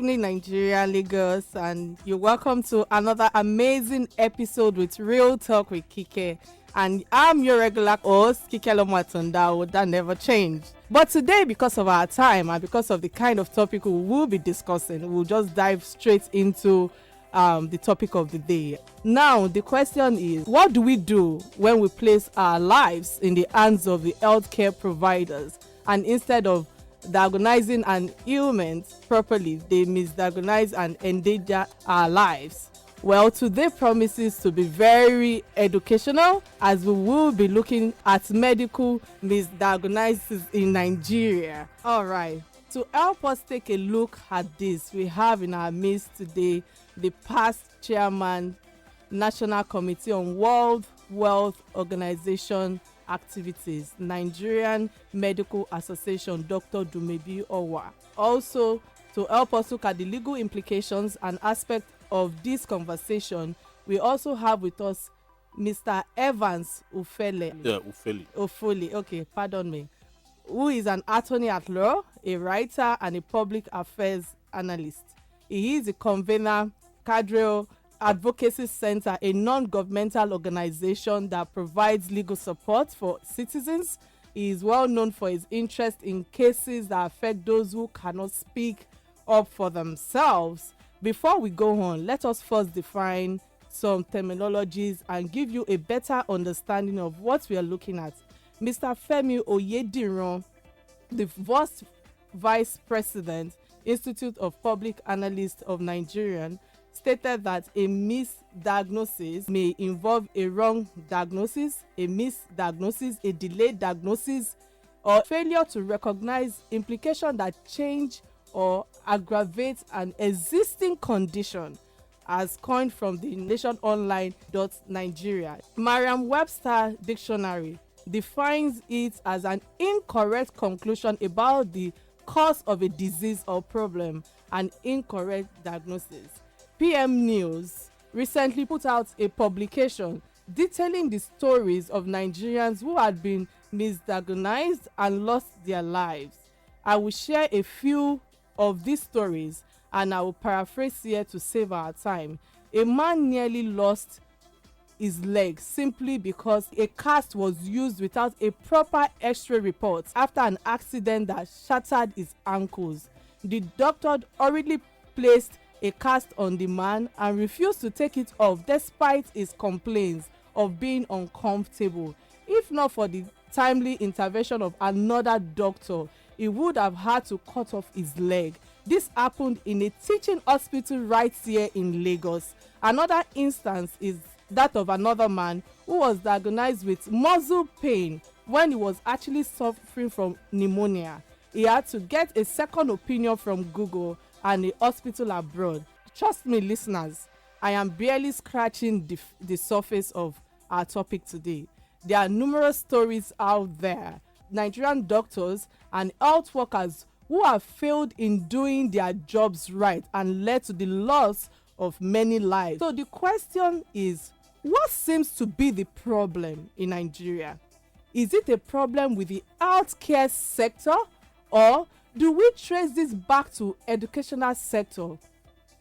evening, Nigeria, Lagos, and you're welcome to another amazing episode with Real Talk with Kike. And I'm your regular host, Kike Lomatunda, that never changed. But today, because of our time and because of the kind of topic we will be discussing, we'll just dive straight into the topic of the day. Now, the question is, what do we do when we place our lives in the hands of the healthcare providers, and instead of diagnosing an ailment properly, they misdiagnose and endanger our lives? Well, today promises to be very educational, as we will be looking at medical misdiagnosis in Nigeria. All right. To help us take a look at this, we have in our midst today the past chairman, National Committee on World Health Organization Activities, Nigerian Medical Association, Dr. Dumebi Owa. Also, to help us look at the legal implications and aspects of this conversation, we also have with us Mr. Evans Ufele. Ufele, okay, pardon me. Who is an attorney at law, a writer, and a public affairs analyst. He is the convener, Cadreo Advocacy Center, a non-governmental organization that provides legal support for citizens. He is well known for his interest in cases that affect those who cannot speak up for themselves. Before we go on, let us first define some terminologies and give you a better understanding of what we are looking at. Mr. Femi Oyediran, the first Vice President, Institute of Public Analysts of Nigerian, stated that a misdiagnosis may involve a wrong diagnosis, a misdiagnosis, a delayed diagnosis, or failure to recognize implications that change or aggravate an existing condition, as coined from the nationonline.nigeria. Merriam-Webster Dictionary defines it as an incorrect conclusion about the cause of a disease or problem, and incorrect diagnosis. PM News recently put out a publication detailing the stories of Nigerians who had been misdiagnosed and lost their lives. I will share a few of these stories, and I will paraphrase here to save our time. A man nearly lost his leg simply because a cast was used without a proper x-ray report after an accident that shattered his ankles. The doctor hurriedly placed a cast on the man and refused to take it off despite his complaints of being uncomfortable. If not for the timely intervention of another doctor, he would have had to cut off his leg. This happened in a teaching hospital right here in Lagos. Another instance is that of another man who was diagnosed with muscle pain when he was actually suffering from pneumonia. He had to get a second opinion from Google and a hospital abroad. Trust me, listeners, I am barely scratching the surface of our topic today. There are numerous stories out there. Nigerian doctors and health workers who have failed in doing their jobs right and led to the loss of many lives. So the question is, what seems to be the problem in Nigeria? Is it a problem with the healthcare sector, or do we trace this back to educational sector?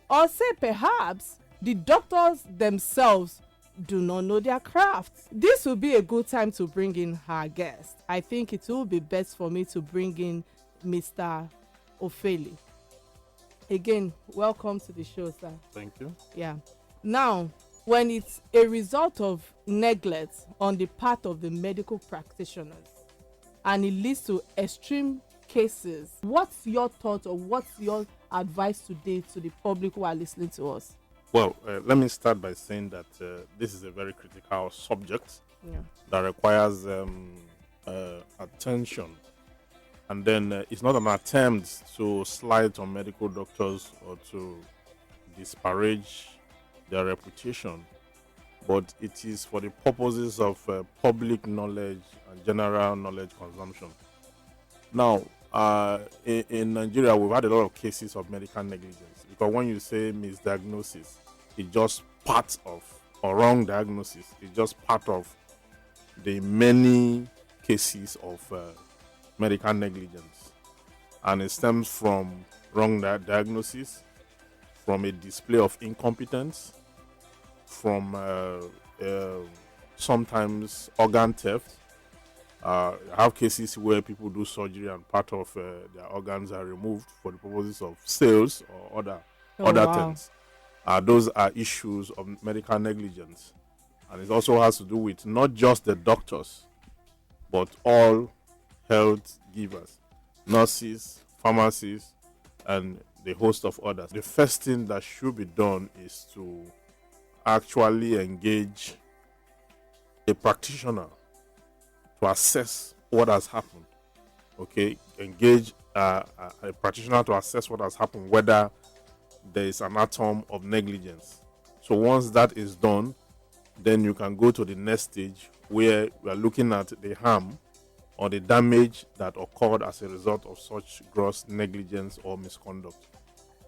Or say perhaps the doctors themselves do not know their craft? This will be a good time to bring in our guest. I think it will be best for me to bring in Mr. Ofeli. Again, welcome to the show, sir. Thank you. Yeah. Now, when it's a result of neglect on the part of the medical practitioners and it leads to extreme cases, what's your thought or what's your advice today to the public who are listening to us? Well, let me start by saying that this is a very critical subject that requires attention. And then it's not an attempt to slight on medical doctors or to disparage their reputation, but it is for the purposes of public knowledge and general knowledge consumption. Now, in Nigeria, we've had a lot of cases of medical negligence, because when you say misdiagnosis, it's just part of, or wrong diagnosis, it's just part of the many cases of medical negligence, and it stems from wrong diagnosis, from a display of incompetence, from sometimes organ theft. I have cases where people do surgery and part of their organs are removed for the purposes of sales or Oh, other wow. things. Those are issues of medical negligence, and it also has to do with not just the doctors, but all health givers, nurses, pharmacists, and the host of others. The first thing that should be done is to actually engage a practitioner to assess what has happened. Okay, engage a practitioner to assess what has happened, whether there is an atom of negligence. So once that is done, then you can go to the next stage where we are looking at the harm or the damage that occurred as a result of such gross negligence or misconduct.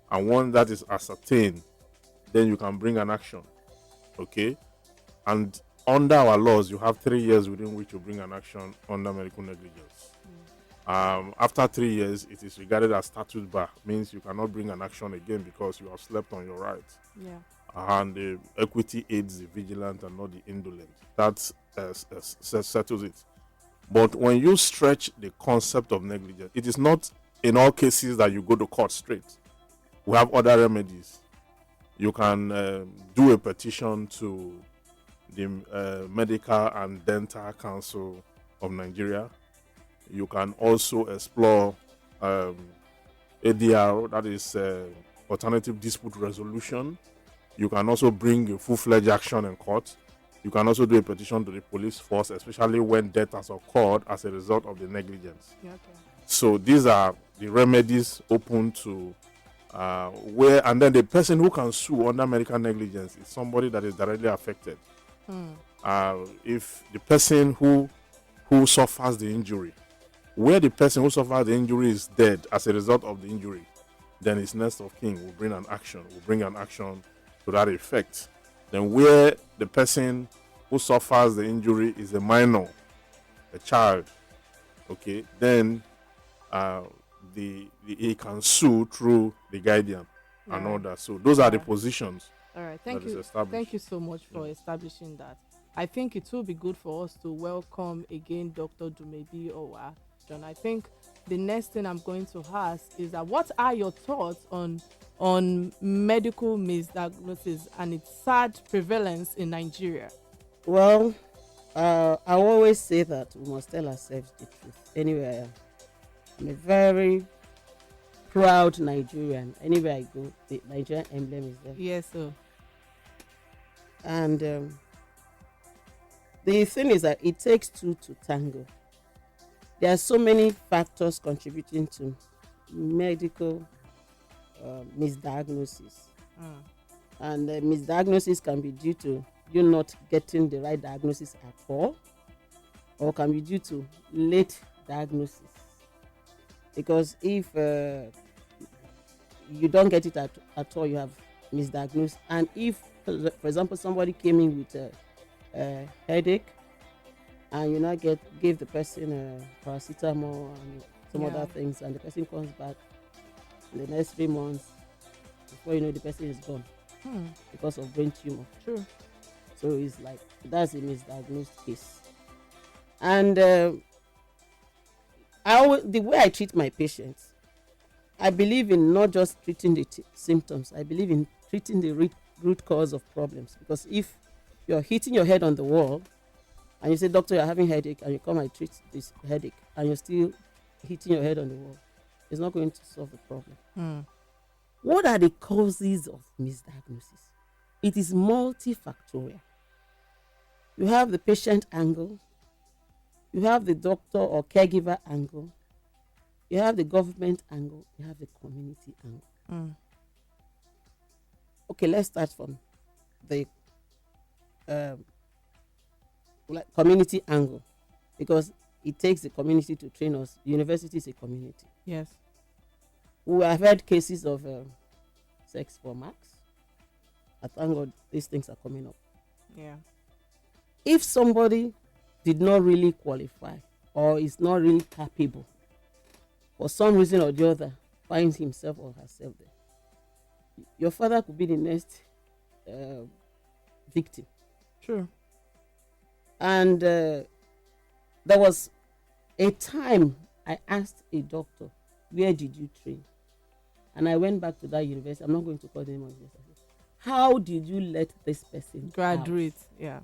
And once that is ascertained, then you can bring an action. Okay, and under our laws, you have 3 years within which you bring an action under medical negligence. After 3 years, it is regarded as statute bar, means you cannot bring an action again because you have slept on your rights. Yeah. And the equity aids the vigilant and not the indolent. That settles it. But when you stretch the concept of negligence, it is not in all cases that you go to court straight. We have other remedies. You can do a petition to the Medical and Dental Council of Nigeria. You can also explore ADR, that is alternative dispute resolution. You can also bring a full-fledged action in court. You can also do a petition to the police force, especially when death has occurred as a result of the negligence. Yeah, okay. So these are the remedies open to where, and then the person who can sue under medical negligence is somebody that is directly affected. If the person who suffers the injury, where the person who suffers the injury is dead as a result of the injury, then his next of kin will bring an action. To that effect. Then where the person who suffers the injury is a minor, a child, okay, then he can sue through the guardian and all that. So those are the positions. All right, thank that is you. established. Thank you so much for establishing that. I think it will be good for us to welcome again Dr. Dumebi Owa. John, I think the next thing I'm going to ask is that what are your thoughts on medical misdiagnosis and its sad prevalence in Nigeria? Well, I always say that we must tell ourselves the truth. Anywhere I am, I'm a very proud Nigerian. Anywhere I go, the Nigerian emblem is there. Yes, sir. And the thing is that it takes two to tango. There are so many factors contributing to medical misdiagnosis. And misdiagnosis can be due to you not getting the right diagnosis at all, or can be due to late diagnosis. Because if you don't get it at all, you have misdiagnosed. And if, for example, somebody came in with a headache, and you now gave the person paracetamol and some other things, and the person comes back in the next 3 months, before you know, the person is gone because of brain tumor. True. So it's like that's a misdiagnosed case. And the way I treat my patients, I believe in not just treating the symptoms. I believe in treating the root cause of problems. Because if you're hitting your head on the wall, and you say, doctor, you're having headache, and you come and treat this headache, and you're still hitting your head on the wall, it's not going to solve the problem. What are the causes of misdiagnosis? It is multifactorial. You have the patient angle, you have the doctor or caregiver angle, you have the government angle, you have the community angle. Okay, let's start from the community angle, because it takes the community to train us. University is a community. Yes. We have had cases of sex for marks. I thank God these things are coming up. Yeah. If somebody did not really qualify or is not really capable, for some reason or the other, finds himself or herself there, your father could be the next uh, victim. True. And there was a time I asked a doctor, where did you train? And I went back to that university. I'm not going to call the name of the university. How did you let this person Graduate. out? Yeah.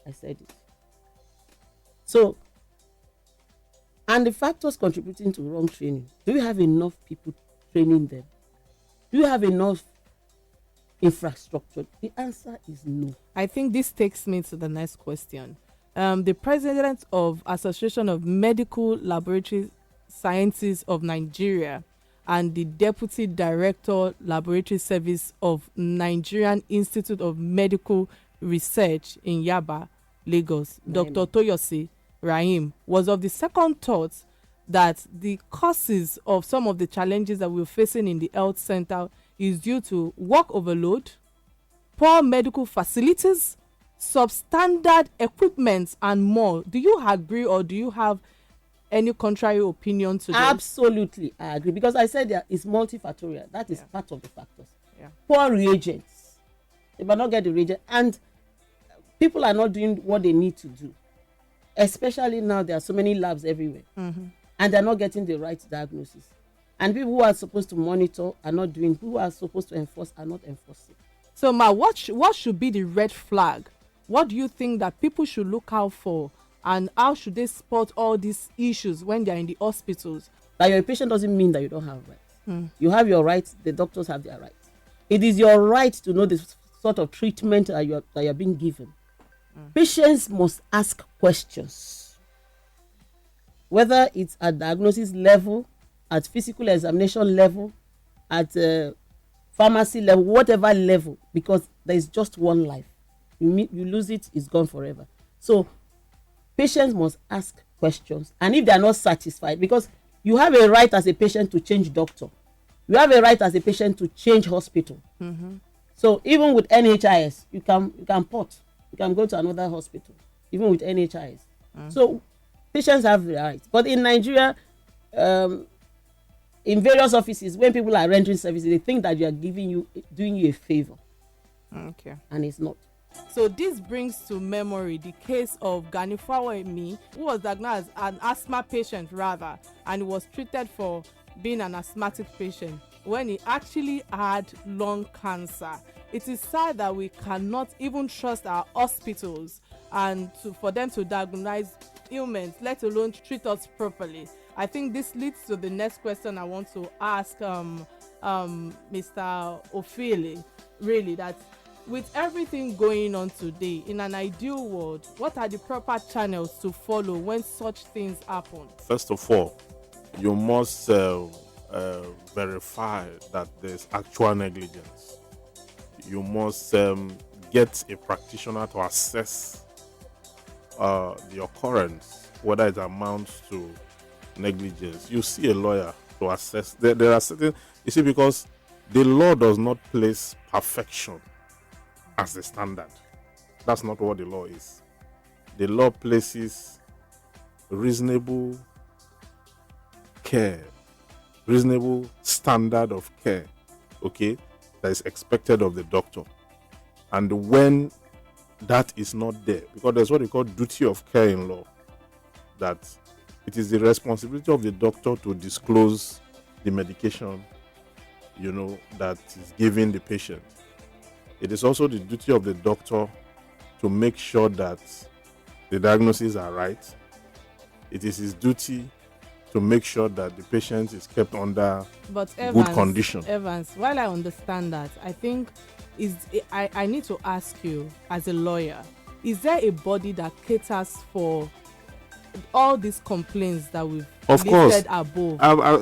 I said it. So, and the factors contributing to wrong training. Do you have enough people training them? Do you have enough infrastructure? The answer is no. I think this takes me to the next question. The president of Association of Medical Laboratory Sciences of Nigeria and the deputy director laboratory service of Nigerian Institute of Medical Research in Yaba, Lagos, Dr. Toyosi Rahim, was of the second thought that the causes of some of the challenges that we're facing in the health center is due to work overload, poor medical facilities, substandard equipment, and more. Do you agree, or do you have any contrary opinion to this? Absolutely, I agree, because I said that it's multifactorial. That is part of the factors. Yeah. Poor reagents. They might not get the reagent, and people are not doing what they need to do. Especially now, there are so many labs everywhere, and they're not getting the right diagnosis. And people who are supposed to monitor are not doing. People who are supposed to enforce are not enforcing. So, Ma, what should be the red flag? What do you think that people should look out for, and how should they spot all these issues when they're in the hospitals? That you're a patient doesn't mean that you don't have rights. You have your rights. The doctors have their rights. It is your right to know the sort of treatment that you're being given. Patients must ask questions, whether it's at diagnosis level, at physical examination level, at pharmacy level, whatever level, because there is just one life. You lose it, it's gone forever. So patients must ask questions, and if they are not satisfied, because you have a right as a patient to change doctor, you have a right as a patient to change hospital. So even with NHIS, you can port. You can go to another hospital, even with NHIS. So patients have the right. But in Nigeria, in various offices, when people are rendering services, they think that you are doing you a favor. Okay. And it's not. So this brings to memory the case of Ganifawa, who was diagnosed as an asthma patient rather, and was treated for being an asthmatic patient when he actually had lung cancer. It is sad that we cannot even trust our hospitals and for them to diagnose ailments, let alone treat us properly. I think this leads to the next question I want to ask Mr. Ofili, really, that with everything going on today, in an ideal world, what are the proper channels to follow when such things happen? First of all, you must verify that there's actual negligence. You must get a practitioner to assess the occurrence, whether it amounts to negligence. You see a lawyer to assess. There are certain, you see, because the law does not place perfection as the standard. That's not what the law is. The law places reasonable care, reasonable standard of care, okay, that is expected of the doctor. And when that is not there, because there's what we call duty of care in law, that it is the responsibility of the doctor to disclose the medication, that is given the patient. It is also the duty of the doctor to make sure that the diagnoses are right. It is his duty to make sure that the patient is kept under good condition. Evans, while I understand that, I think I need to ask you as a lawyer, is there a body that caters for all these complaints that we've listed above?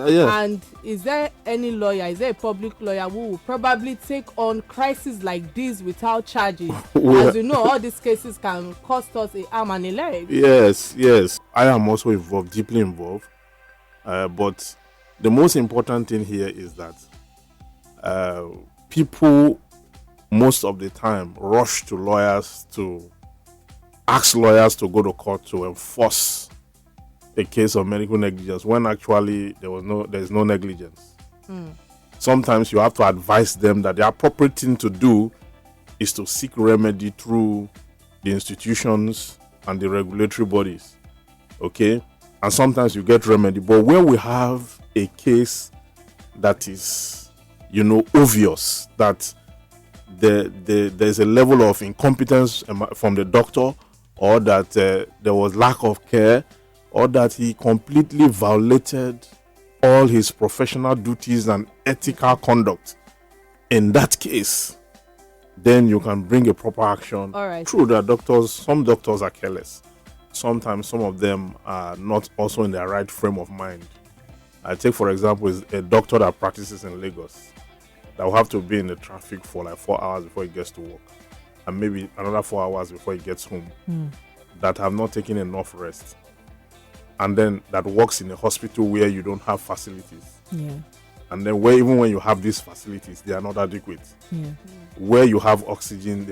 Yeah. And is there any lawyer, is there a public lawyer who will probably take on crises like this without charges? As you know, all these cases can cost us an arm and a leg. Yes. I am also involved, deeply involved. But the most important thing here is that people most of the time rush to lawyers to ask lawyers to go to court to enforce a case of medical negligence when actually there is no negligence. sometimes you have to advise them that the appropriate thing to do is to seek remedy through the institutions and the regulatory bodies. Okay? And sometimes you get remedy. But where we have a case that is, obvious that there's a level of incompetence from the doctor, or that there was lack of care, or that he completely violated all his professional duties and ethical conduct, in that case, then you can bring a proper action. All right. True that some doctors are careless. Sometimes some of them are not also in their right frame of mind. I take, for example, is a doctor that practices in Lagos that will have to be in the traffic for like 4 hours before he gets to work, and maybe another 4 hours before he gets home, that have not taken enough rest, and then that works in a hospital where you don't have facilities. Yeah. And then even when you have these facilities, they are not adequate. Yeah. Where you have oxygen,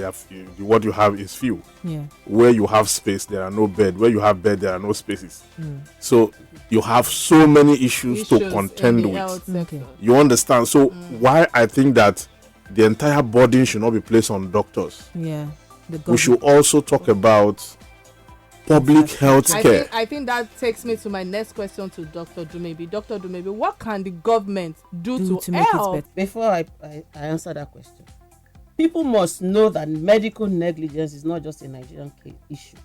what you have is few. Yeah. Where you have space, there are no bed. Where you have bed, there are no spaces. So you have so many issues to contend with. Okay. You understand? So why I think that the entire burden should not be placed on doctors. Yeah. We should also talk about public health care. I think that takes me to my next question to Dr. Dumebi. Dr. Dumebi, what can the government do to make help? it better? Before I answer that question, people must know that medical negligence is not just a Nigerian issue.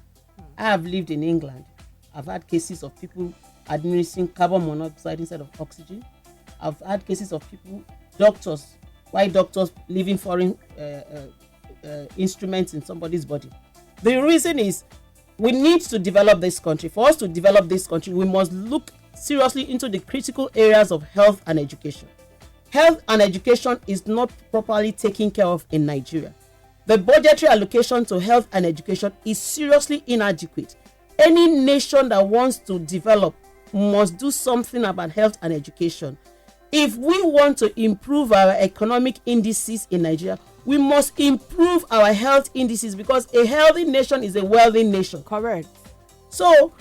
I have lived in England. I've had cases of people administering carbon monoxide instead of oxygen. I've had cases of white doctors leaving foreign instruments in somebody's body. The reason is we need to develop this country. For us to develop this country, we must look seriously into the critical areas of health and education. Health and education is not properly taken care of in Nigeria. The budgetary allocation to health and education is seriously inadequate. Any nation that wants to develop must do something about health and education. If we want to improve our economic indices in Nigeria, we must improve our health indices, because a healthy nation is a wealthy nation. Correct. So,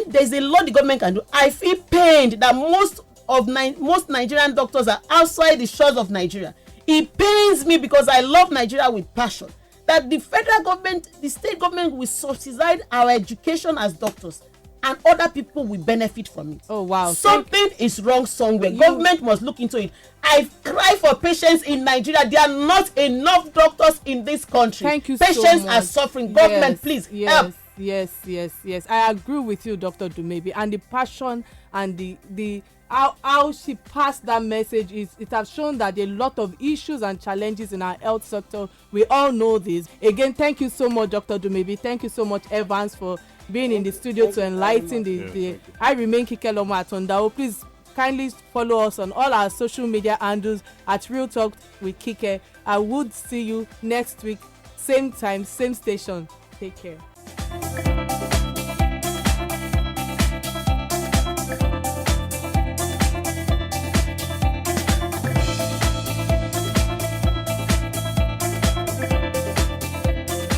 there's a lot the government can do. I feel pained that most Nigerian doctors are outside the shores of Nigeria. It pains me because I love Nigeria with passion. That the federal government, the state government will subsidize our education as doctors, and other people will benefit from it. Oh, wow. Something is wrong somewhere. Government must look into it. I cry for patients in Nigeria. There are not enough doctors in this country. Thank you patients so much. are suffering. Government, please help. Yes. I agree with you, Dr. Dumebi. And the passion and the how she passed that message it has shown that there are a lot of issues and challenges in our health sector. We all know this. Again, thank you so much, Dr. Dumebi. Thank you so much, Evans, for being in the studio to enlighten the I remain Kikeloma Atondao. Please kindly follow us on all our social media handles at Real Talk with Kike. I would see you next week, same time, same station. Take care.